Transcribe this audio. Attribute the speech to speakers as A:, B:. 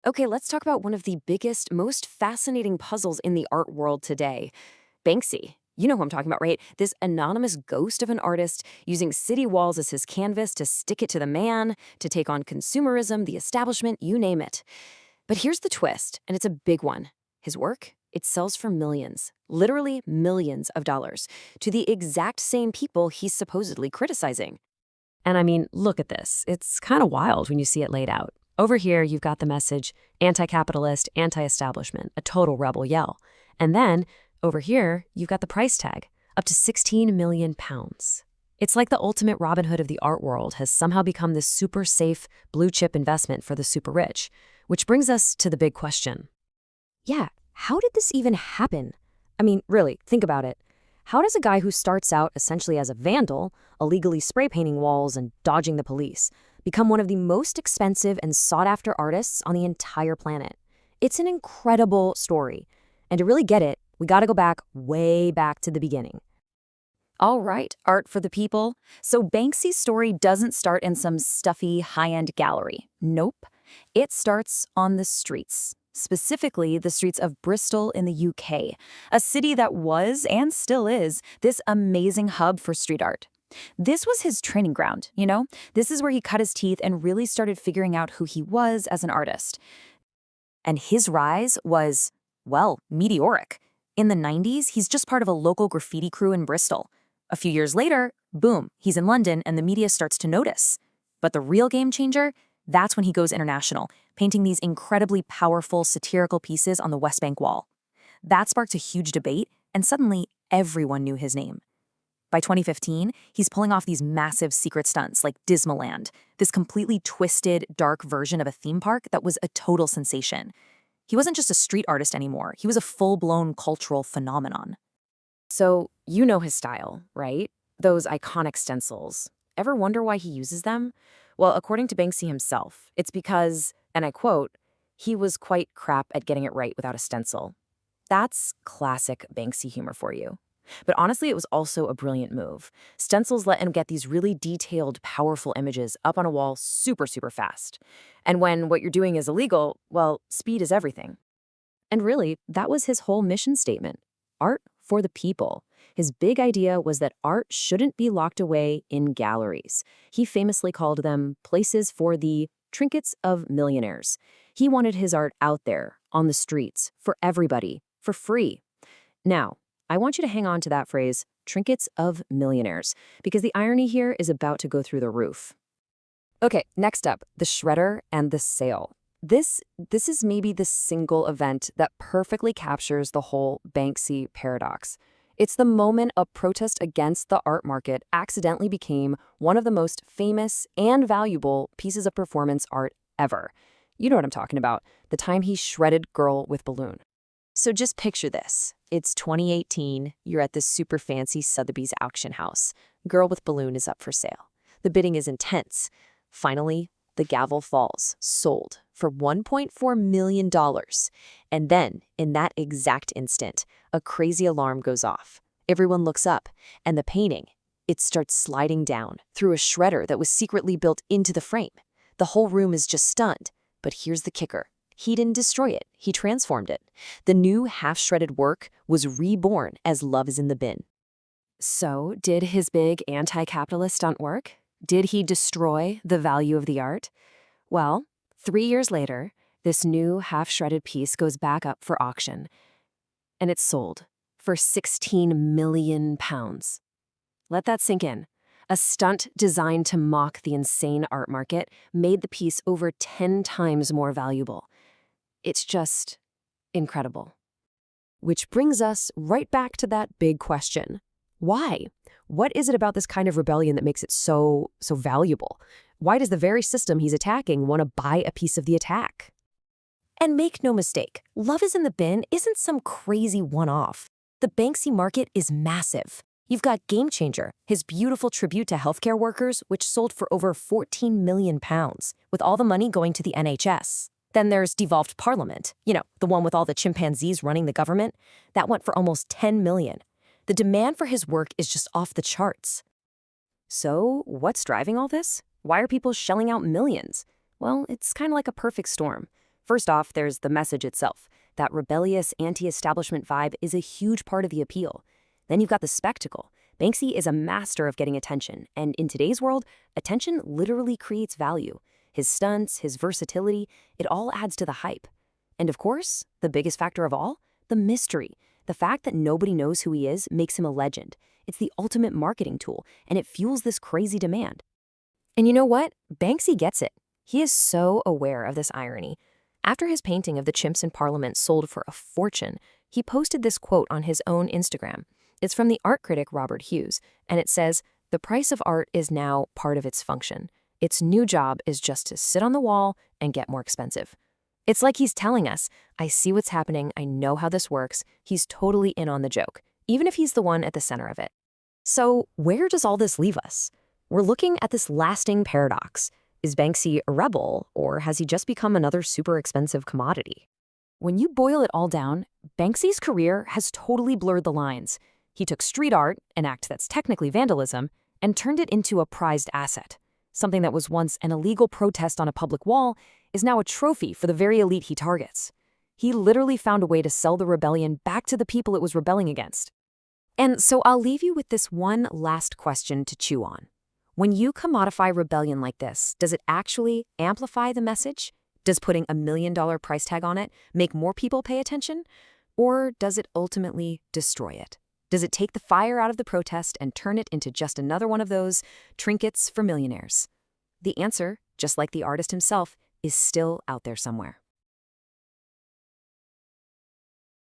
A: Okay, let's talk about one of the biggest, most fascinating puzzles in the art world today, Banksy. You know who I'm talking about, right? This anonymous ghost of an artist using city walls as his canvas to stick it to the man, to take on consumerism, the establishment, you name it. But here's the twist, and it's a big one. His work, it sells for millions, literally millions of dollars, to the exact same people he's supposedly criticizing. And I mean, look at this. It's kind of wild when you see it laid out. Over here, you've got the message anti-capitalist, anti-establishment, a total rebel yell. And then, over here, you've got the price tag, up to 16 million pounds. It's like the ultimate Robin Hood of the art world has somehow become this super safe, blue chip investment for the super rich. Which brings us to the big question. Yeah, how did this even happen? I mean, really, think about it. How does a guy who starts out essentially as a vandal, illegally spray painting walls and dodging the police, become one of the most expensive and sought-after artists on the entire planet? It's an incredible story. And to really get it, we gotta go back, way back to the beginning.
B: All right, art for the people. So Banksy's story doesn't start in some stuffy, high-end gallery. Nope. It starts on the streets, specifically the streets of Bristol in the UK, a city that was, and still is, this amazing hub for street art. This was his training ground, you know? This is where he cut his teeth and really started figuring out who he was as an artist. And his rise was, well, meteoric. In the 90s, he's just part of a local graffiti crew in Bristol. A few years later, boom, he's in London and the media starts to notice. But the real game changer, that's when he goes international, painting these incredibly powerful satirical pieces on the West Bank wall. That sparked a huge debate, and suddenly everyone knew his name. By 2015, he's pulling off these massive secret stunts like Dismaland, this completely twisted, dark version of a theme park that was a total sensation. He wasn't just a street artist anymore, he was a full-blown cultural phenomenon.
A: So, you know his style, right? Those iconic stencils. Ever wonder why he uses them? Well, according to Banksy himself, it's because, and I quote, he was quite crap at getting it right without a stencil. That's classic Banksy humor for you. But honestly, it was also a brilliant move. Stencils let him get these really detailed, powerful images up on a wall super, super fast. And when what you're doing is illegal, well, speed is everything. And really, that was his whole mission statement. Art for the people. His big idea was that art shouldn't be locked away in galleries. He famously called them places for the trinkets of millionaires. He wanted his art out there, on the streets, for everybody, for free. Now, I want you to hang on to that phrase, trinkets of millionaires, because the irony here is about to go through the roof. Okay, next up, the shredder and the sale. This is maybe the single event that perfectly captures the whole Banksy paradox. It's the moment a protest against the art market accidentally became one of the most famous and valuable pieces of performance art ever. You know what I'm talking about, the time he shredded Girl with Balloon. So just picture this. It's 2018, you're at this super fancy Sotheby's auction house. Girl with Balloon is up for sale. The bidding is intense. Finally, the gavel falls, sold for $1.4 million. And then, in that exact instant, a crazy alarm goes off. Everyone looks up, and the painting, it starts sliding down through a shredder that was secretly built into the frame. The whole room is just stunned. But here's the kicker. He didn't destroy it, he transformed it. The new half-shredded work was reborn as Love is in the Bin. So, did his big anti-capitalist stunt work? Did he destroy the value of the art? Well, 3 years later, this new half-shredded piece goes back up for auction. And it's sold for 16 million pounds. Let that sink in. A stunt designed to mock the insane art market made the piece over 10 times more valuable. It's just incredible. Which brings us right back to that big question. Why? What is it about this kind of rebellion that makes it so valuable? Why does the very system he's attacking want to buy a piece of the attack? And make no mistake, Love is in the Bin isn't some crazy one-off. The Banksy market is massive. You've got Game Changer, his beautiful tribute to healthcare workers, which sold for over 14 million pounds, with all the money going to the NHS. Then there's Devolved Parliament, the one with all the chimpanzees running the government. That went for almost 10 million. The demand for his work is just off the charts. So, what's driving all this? Why are people shelling out millions? Well, it's kind of like a perfect storm. First off, there's the message itself. That rebellious, anti-establishment vibe is a huge part of the appeal. Then you've got the spectacle. Banksy is a master of getting attention, and in today's world, attention literally creates value. His stunts, his versatility, it all adds to the hype. And of course, the biggest factor of all, the mystery. The fact that nobody knows who he is makes him a legend. It's the ultimate marketing tool, and it fuels this crazy demand. And you know what? Banksy gets it. He is so aware of this irony. After his painting of the chimps in Parliament sold for a fortune, he posted this quote on his own Instagram. It's from the art critic Robert Hughes, and it says, "The price of art is now part of its function. Its new job is just to sit on the wall and get more expensive." It's like he's telling us, I see what's happening, I know how this works. He's totally in on the joke, even if he's the one at the center of it. So where does all this leave us? We're looking at this lasting paradox. Is Banksy a rebel, or has he just become another super expensive commodity? When you boil it all down, Banksy's career has totally blurred the lines. He took street art, an act that's technically vandalism, and turned it into a prized asset. Something that was once an illegal protest on a public wall is now a trophy for the very elite he targets. He literally found a way to sell the rebellion back to the people it was rebelling against. And so I'll leave you with this one last question to chew on. When you commodify rebellion like this, does it actually amplify the message? Does putting $1 million price tag on it make more people pay attention? Or does it ultimately destroy it? Does it take the fire out of the protest and turn it into just another one of those trinkets for millionaires? The answer, just like the artist himself, is still out there somewhere.